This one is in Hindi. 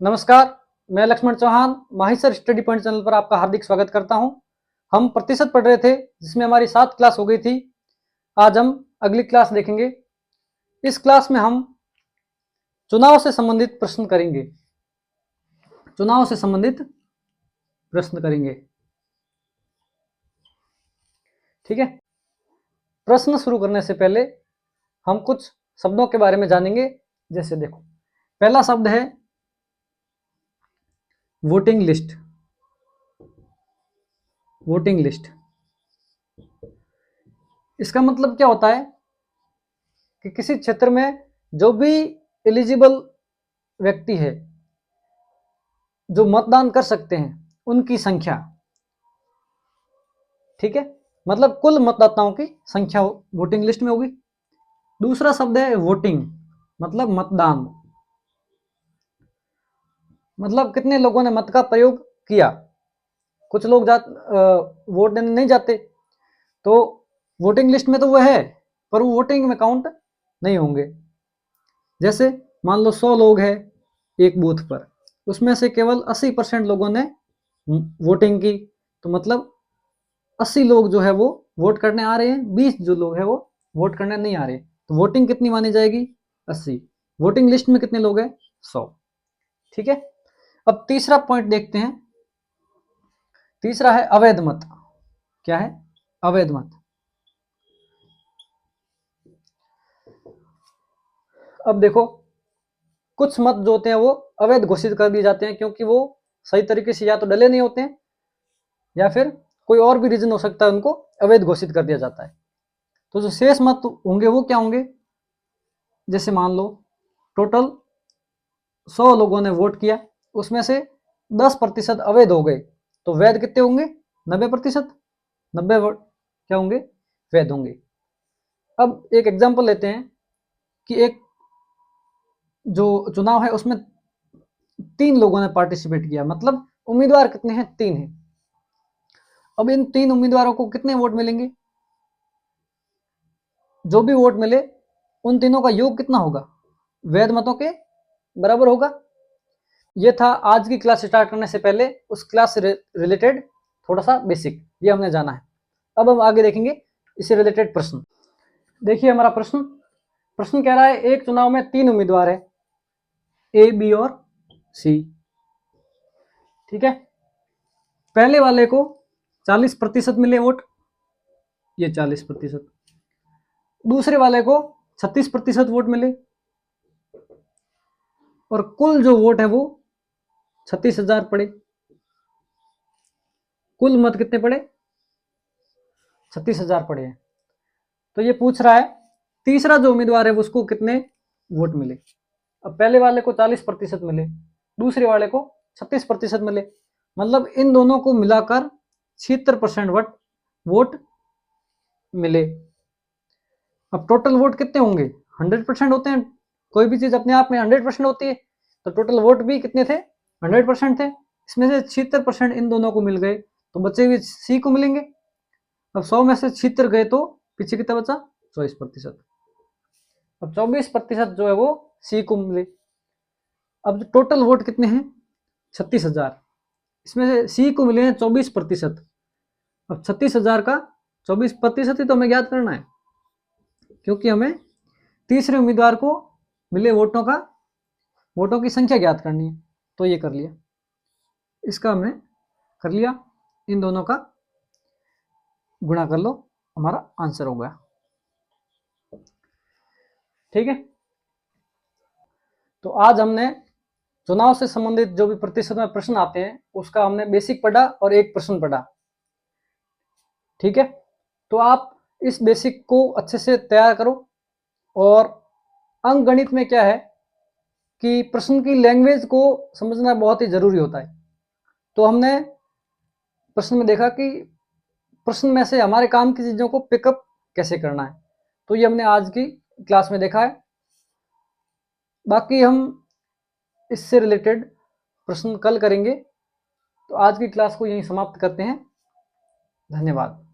नमस्कार, मैं लक्ष्मण चौहान माहिसर स्टडी पॉइंट चैनल पर आपका हार्दिक स्वागत करता हूं। हम प्रतिशत पढ़ रहे थे जिसमें हमारी 7 क्लास हो गई थी। आज हम अगली क्लास देखेंगे। इस क्लास में हम चुनाव से संबंधित प्रश्न करेंगे। चुनाव से संबंधित प्रश्न करेंगे, ठीक है। प्रश्न शुरू करने से पहले हम कुछ शब्दों के बारे में जानेंगे। जैसे देखो, पहला शब्द है वोटिंग लिस्ट। वोटिंग लिस्ट, इसका मतलब क्या होता है कि किसी क्षेत्र में जो भी एलिजिबल व्यक्ति है, जो मतदान कर सकते हैं, उनकी संख्या, ठीक है। मतलब कुल मतदाताओं की संख्या वोटिंग लिस्ट में होगी। दूसरा शब्द है वोटिंग, मतलब मतदान, मतलब कितने लोगों ने मत का प्रयोग किया। कुछ लोग वोट देने नहीं जाते, तो वोटिंग लिस्ट में तो वो है, पर वो वोटिंग में काउंट नहीं होंगे। जैसे मान लो 100 लोग हैं एक बूथ पर, उसमें से केवल 80% लोगों ने वोटिंग की, तो मतलब 80 लोग जो है वो वोट करने आ रहे हैं, 20 जो लोग हैं वो वोट करने नहीं आ रहे, तो वोटिंग कितनी मानी जाएगी? 80। वोटिंग लिस्ट में कितने लोग हैं? 100, ठीक है। अब तीसरा पॉइंट देखते हैं। तीसरा है अवैध मत। क्या है? अवैध मत। अब देखो, कुछ मत जो होते हैं वो अवैध घोषित कर दिए जाते हैं, क्योंकि वो सही तरीके से या तो डले नहीं होते हैं, या फिर कोई और भी रीजन हो सकता है, उनको अवैध घोषित कर दिया जाता है। तो जो शेष मत होंगे वो क्या होंगे? जैसे मान लो टोटल 100 लोगों ने वोट किया, उसमें से 10% अवैध हो गए, तो वैध कितने होंगे? 90%। 90 वोट क्या होंगे? वैध होंगे। अब एक एग्जांपल लेते हैं कि एक जो चुनाव है उसमें 3 लोगों ने पार्टिसिपेट किया, मतलब उम्मीदवार कितने हैं? 3 हैं। अब इन 3 उम्मीदवारों को कितने वोट मिलेंगे? जो भी वोट मिले उन तीनों का योग कितना होगा? वैध मतों के बराबर होगा। ये था आज की क्लास स्टार्ट करने से पहले उस क्लास से रिलेटेड थोड़ा सा बेसिक, ये हमने जाना है। अब हम आगे देखेंगे इससे रिलेटेड प्रश्न। देखिए हमारा प्रश्न प्रश्न कह रहा है एक चुनाव में 3 उम्मीदवार है, ए, बी और सी, ठीक है। पहले वाले को 40% मिले वोट, ये 40%। दूसरे वाले को 36% वोट मिले, और कुल जो वोट है वो 36,000 पड़े। कुल मत कितने पड़े? 36,000 पड़े हैं। तो ये पूछ रहा है तीसरा जो उम्मीदवार है उसको कितने वोट मिले। अब पहले वाले को 40% मिले, दूसरे वाले को 36% मिले, मतलब इन दोनों को मिलाकर 76% वोट मिले। अब टोटल वोट कितने होंगे? 100% होते हैं। कोई भी चीज अपने आप में 100% होती है, तो टोटल वोट भी कितने थे? 100% थे। इसमें से 76% इन दोनों को मिल गए, तो बचे हुए सी को मिलेंगे। अब 100 में से 76 गए तो पीछे कितना बचा? 24%। अब 24% जो है वो सी को मिले। अब टोटल वोट कितने हैं? 36,000। इसमें से सी को मिले हैं 24%। अब 36,000 का 24% ही तो हमें ज्ञात करना है, क्योंकि हमें तीसरे उम्मीदवार को मिले वोटों की संख्या ज्ञात करनी है। तो ये कर लिया, इसका हमने कर लिया, इन दोनों का गुणा कर लो, हमारा आंसर हो गया, ठीक है। तो आज हमने चुनाव से संबंधित जो भी प्रतिशत में प्रश्न आते हैं उसका हमने बेसिक पढ़ा और एक प्रश्न पढ़ा, ठीक है। तो आप इस बेसिक को अच्छे से तैयार करो। और अंक गणित में क्या है कि प्रश्न की लैंग्वेज को समझना बहुत ही जरूरी होता है। तो हमने प्रश्न में देखा कि प्रश्न में से हमारे काम की चीजों को पिकअप कैसे करना है, तो ये हमने आज की क्लास में देखा है। बाकी हम इससे रिलेटेड प्रश्न कल करेंगे। तो आज की क्लास को यहीं समाप्त करते हैं। धन्यवाद।